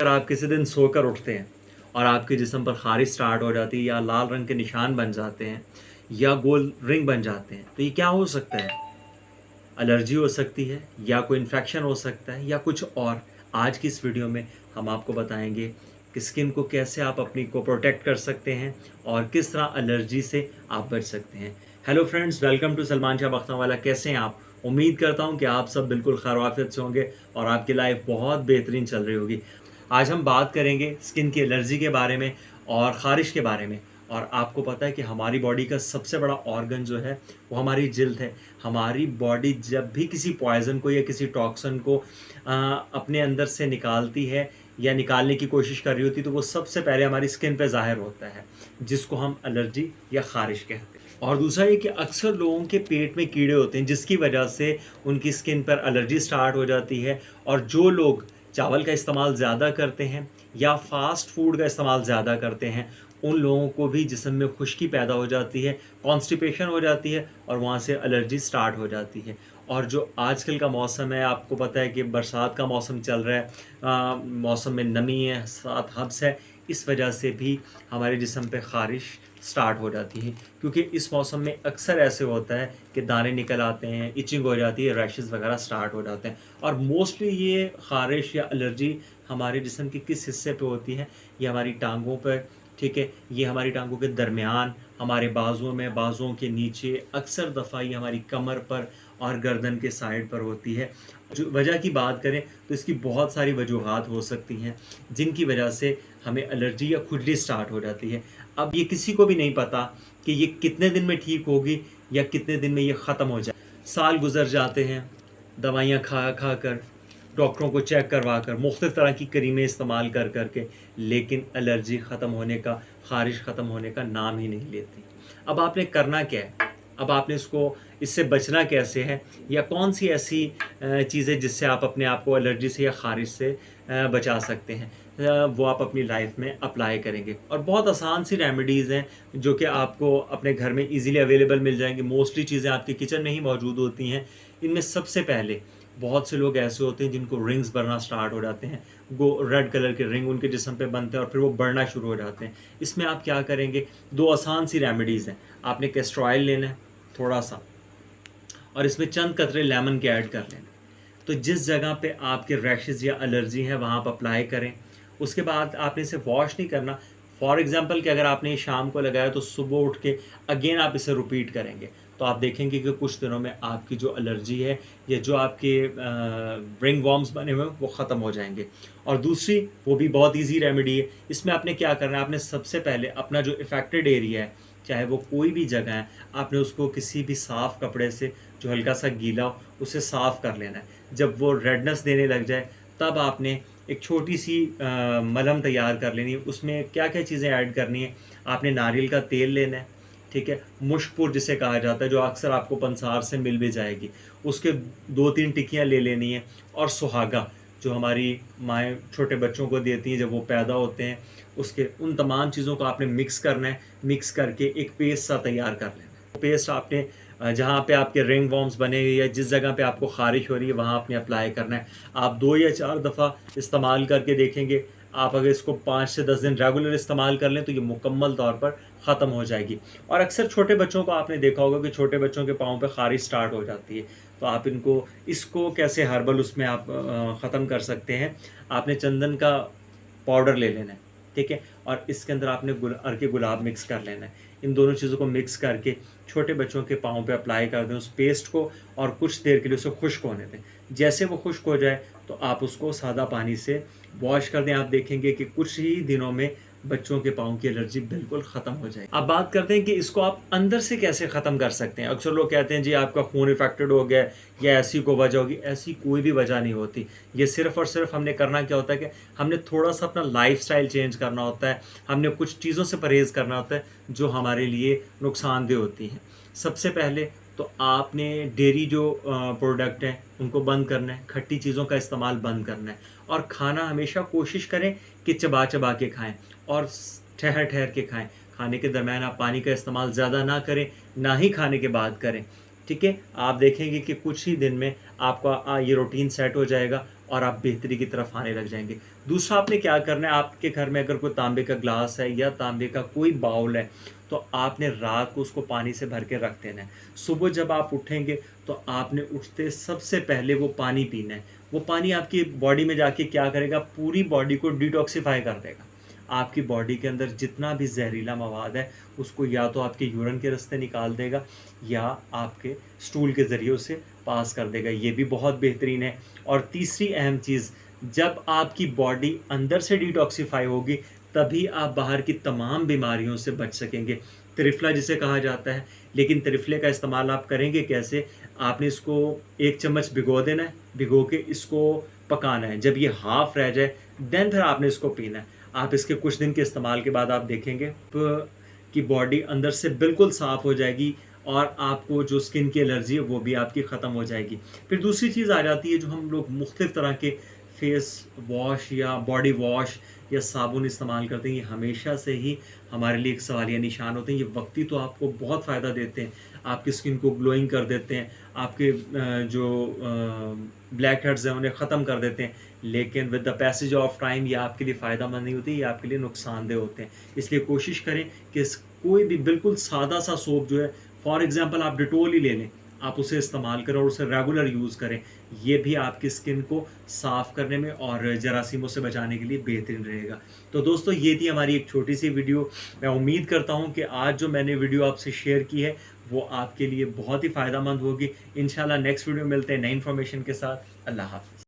अगर आप किसी दिन सोकर उठते हैं और आपके जिस्म पर खारिश स्टार्ट हो जाती है या लाल रंग के निशान बन जाते हैं या गोल रिंग बन जाते हैं, तो ये क्या हो सकता है? एलर्जी हो सकती है या कोई इन्फेक्शन हो सकता है या कुछ और। आज की इस वीडियो में हम आपको बताएंगे कि स्किन को कैसे आप अपनी को प्रोटेक्ट कर सकते हैं और किस तरह एलर्जी से आप बच सकते हैं। Hello friends, welcome to Salman Shah Bakhtawala. कैसे हैं आप? उम्मीद करता हूं कि आप सब बिल्कुल खैर आफियत से होंगे और आपकी लाइफ बहुत बेहतरीन चल रही होगी। आज हम बात करेंगे स्किन की एलर्जी के बारे में और ख़ारिश के बारे में। और आपको पता है कि हमारी बॉडी का सबसे बड़ा ऑर्गन जो है वो हमारी जिल्द है। हमारी बॉडी जब भी किसी पॉइज़न को या किसी टॉक्सिन को अपने अंदर से निकालती है या निकालने की कोशिश कर रही होती है, तो वो सबसे पहले हमारी स्किन पे ज़ाहिर होता है, जिसको हम एलर्जी या ख़ारिश कहते हैं। और दूसरा ये कि अक्सर लोगों के पेट में कीड़े होते हैं, जिसकी वजह से उनकी स्किन पर एलर्जी स्टार्ट हो जाती है। और जो लोग चावल का इस्तेमाल ज़्यादा करते हैं या फास्ट फूड का इस्तेमाल ज़्यादा करते हैं, उन लोगों को भी जिस्म में खुश्की पैदा हो जाती है, कॉन्स्टिपेशन हो जाती है और वहाँ से एलर्जी स्टार्ट हो जाती है। और जो आजकल का मौसम है, आपको पता है कि बरसात का मौसम चल रहा है, मौसम में नमी है, साथ हब्स है, इस वजह से भी हमारे जिस्म पे ख़ारिश स्टार्ट हो जाती है। क्योंकि इस मौसम में अक्सर ऐसे होता है कि दाने निकल आते हैं, इचिंग हो जाती है, रैशेस वगैरह स्टार्ट हो जाते हैं। और मोस्टली ये ख़ारिश या एलर्जी हमारे जिस्म के किस हिस्से पे होती है? ये हमारी टांगों पर, ठीक है, ये हमारी टांगों के दरमियान, हमारे बाजुओं में, बाजुओं के नीचे, अक्सर दफ़ा ये हमारी कमर पर और गर्दन के साइड पर होती है। जो वजह की बात करें तो इसकी बहुत सारी वजूहात हो सकती हैं, जिनकी वजह से हमें एलर्जी या खुजली स्टार्ट हो जाती है। अब ये किसी को भी नहीं पता कि ये कितने दिन में ठीक होगी या कितने दिन में ये ख़त्म हो जाए। साल गुजर जाते हैं दवाइयाँ खा खा कर, डॉक्टरों को चेक करवा कर, मुख्तलिफ़ तरह की क्रीमें इस्तेमाल कर कर के, लेकिन एलर्जी ख़त्म होने का, ख़ारिश ख़त्म होने का नाम ही नहीं लेती। अब आपने करना क्या है? अब आपने इससे बचना कैसे है, या कौन सी ऐसी चीज़ें जिससे आप अपने आप को एलर्जी से या ख़ारिश से बचा सकते हैं, वो आप अपनी लाइफ में अप्लाई करेंगे। और बहुत आसान सी रेमेडीज़ हैं जो कि आपको अपने घर में इजीली अवेलेबल मिल जाएंगी। मोस्टली चीज़ें आपके किचन में ही मौजूद होती हैं। इनमें सबसे पहले, बहुत से लोग ऐसे होते हैं जिनको रिंग्स बढ़ना स्टार्ट हो जाते हैं, रेड कलर के रिंग उनके जिस्म पे बनते हैं और फिर वो बढ़ना शुरू हो जाते हैं। इसमें आप क्या करेंगे? दो आसान सी रेमेडीज़ हैं। आपने कैस्टर ऑयल लेना है थोड़ा सा, और इसमें चंद कतरे लेमन के ऐड कर लेना। तो जिस जगह पे आपके रैशेज़ या एलर्जी है वहाँ आप अप्लाई करें। उसके बाद आपने इसे वॉश नहीं करना। फॉर एग्ज़ाम्पल कि अगर आपने शाम को लगाया तो सुबह उठ के अगेन आप इसे रिपीट करेंगे, तो आप देखेंगे कि कुछ दिनों में आपकी जो एलर्जी है या जो आपके रिंग वॉर्म्स बने हुए हैं वो ख़त्म हो जाएंगे। और दूसरी, वो भी बहुत इजी रेमेडी है। इसमें आपने क्या करना है? आपने सबसे पहले अपना जो इफ़ेक्टेड एरिया है, चाहे वो कोई भी जगह है, आपने उसको किसी भी साफ़ कपड़े से जो हल्का सा गीला हो उसे साफ़ कर लेना है। जब वो रेडनेस देने लग जाए तब आपने एक छोटी सी मलहम तैयार कर लेनी है। उसमें क्या क्या चीज़ें ऐड करनी है? आपने नारियल का तेल लेना है, ठीक है, मुश्कपुर जिसे कहा जाता है, जो अक्सर आपको पंसार से मिल भी जाएगी, उसके 2-3 टिक्कियाँ ले लेनी है। और सुहागा, जो हमारी माएँ छोटे बच्चों को देती हैं जब वो पैदा होते हैं, उसके उन तमाम चीज़ों को आपने मिक्स करना है। मिक्स करके एक पेस्ट सा तैयार कर लेना है। पेस्ट आपने जहाँ पे आपके रिंग वॉर्म्स बने हुए या जिस जगह पे आपको ख़ारिश हो रही है वहाँ आपने अप्लाई करना है। आप 2 या 4 दफ़ा इस्तेमाल करके देखेंगे। आप अगर इसको 5 से 10 दिन रेगुलर इस्तेमाल कर लें तो ये मुकम्मल तौर पर ख़त्म हो जाएगी। और अक्सर छोटे बच्चों को आपने देखा होगा कि छोटे बच्चों के पाँव पे ख़ारिश स्टार्ट हो जाती है, तो आप इसको कैसे हर्बल उसमें आप ख़त्म कर सकते हैं? आपने चंदन का पाउडर ले लेना है, ठीक है, और इसके अंदर आपने अर्के गुलाब मिक्स कर लेना है। इन दोनों चीज़ों को मिक्स करके छोटे बच्चों के पाँव पे अप्लाई कर दें उस पेस्ट को, और कुछ देर के लिए उसे खुश्क होने दें। जैसे वो खुश्क हो जाए तो आप उसको सादा पानी से वॉश कर दें। आप देखेंगे कि कुछ ही दिनों में बच्चों के पाँव की एलर्जी बिल्कुल ख़त्म हो जाएगी। अब बात करते हैं कि इसको आप अंदर से कैसे ख़त्म कर सकते हैं। अक्सर लोग कहते हैं जी आपका खून इफेक्टेड हो गया या ऐसी कोई वजह होगी। ऐसी कोई भी वजह नहीं होती। ये सिर्फ़ और सिर्फ हमने करना क्या होता है कि हमने थोड़ा सा अपना लाइफस्टाइल चेंज करना होता है। हमने कुछ चीज़ों से परहेज़ करना होता है जो हमारे लिए नुकसानदेह होती हैं। सबसे पहले तो आपने डेयरी जो प्रोडक्ट हैं उनको बंद करना है, खट्टी चीज़ों का इस्तेमाल बंद करना है, और खाना हमेशा कोशिश करें कि चबा चबा के खाएं और ठहर ठहर के खाएं। खाने के दरमियान आप पानी का इस्तेमाल ज़्यादा ना करें, ना ही खाने के बाद करें, ठीक है। आप देखेंगे कि कुछ ही दिन में आपका ये रूटीन सेट हो जाएगा और आप बेहतरी की तरफ आने लग जाएंगे। दूसरा आपने क्या करना है, आपके घर में अगर कोई तांबे का ग्लास है या तांबे का कोई बाउल है, तो आपने रात को उसको पानी से भर के रख देना है। सुबह जब आप उठेंगे तो आपने उठते सबसे पहले वो पानी पीना है। वो पानी आपकी बॉडी में जाके क्या करेगा, पूरी बॉडी को डिटॉक्सिफाई कर देगा। आपकी बॉडी के अंदर जितना भी जहरीला मवाद है उसको या तो आपके यूरिन के रास्ते निकाल देगा या आपके स्टूल के ज़रिए उसे पास कर देगा। ये भी बहुत बेहतरीन है। और तीसरी अहम चीज़, जब आपकी बॉडी अंदर से डिटॉक्सिफाई होगी तभी आप बाहर की तमाम बीमारियों से बच सकेंगे। त्रिफला जिसे कहा जाता है, लेकिन त्रिफले का इस्तेमाल आप करेंगे कैसे? आपने इसको 1 चम्मच भिगो देना है, भिगो के इसको पकाना है। जब ये हाफ़ रह जाए देन फिर आपने इसको पीना है। आप इसके कुछ दिन के इस्तेमाल के बाद आप देखेंगे कि बॉडी अंदर से बिल्कुल साफ़ हो जाएगी और आपको जो स्किन की एलर्जी है वो भी आपकी ख़त्म हो जाएगी। फिर दूसरी चीज़ आ जाती है, जो हम लोग मुख्तलिफ़ तरह के फेस वॉश या बॉडी वॉश या साबुन इस्तेमाल करते हैं, ये हमेशा से ही हमारे लिए एक सवालिया निशान होते हैं। ये वक्ती तो आपको बहुत फ़ायदा देते हैं, आपकी स्किन को ग्लोइंग कर देते हैं, आपके जो ब्लैक हेड्स हैं उन्हें ख़त्म कर देते हैं, लेकिन with the passage of time ये आपके लिए फ़ायदा मंद नहीं होती, ये आपके लिए नुकसानदेह होते हैं। इसलिए कोशिश करें कि कोई भी बिल्कुल सादा सा सोप जो है, फॉर एग्ज़ाम्पल आप डिटोल ही ले लें, आप उसे इस्तेमाल करें और उसे रेगुलर यूज़ करें। ये भी आपकी स्किन को साफ़ करने में और जरासीमों से बचाने के लिए बेहतरीन रहेगा। तो दोस्तों, ये थी हमारी एक छोटी सी वीडियो। मैं उम्मीद करता हूँ कि आज जो मैंने वीडियो आपसे शेयर की है वो आपके लिए बहुत ही फ़ायदेमंद होगी। इंशाल्लाह नेक्स्ट वीडियो मिलते हैं नई इन्फॉर्मेशन के साथ। अल्लाह हाफ़िज़।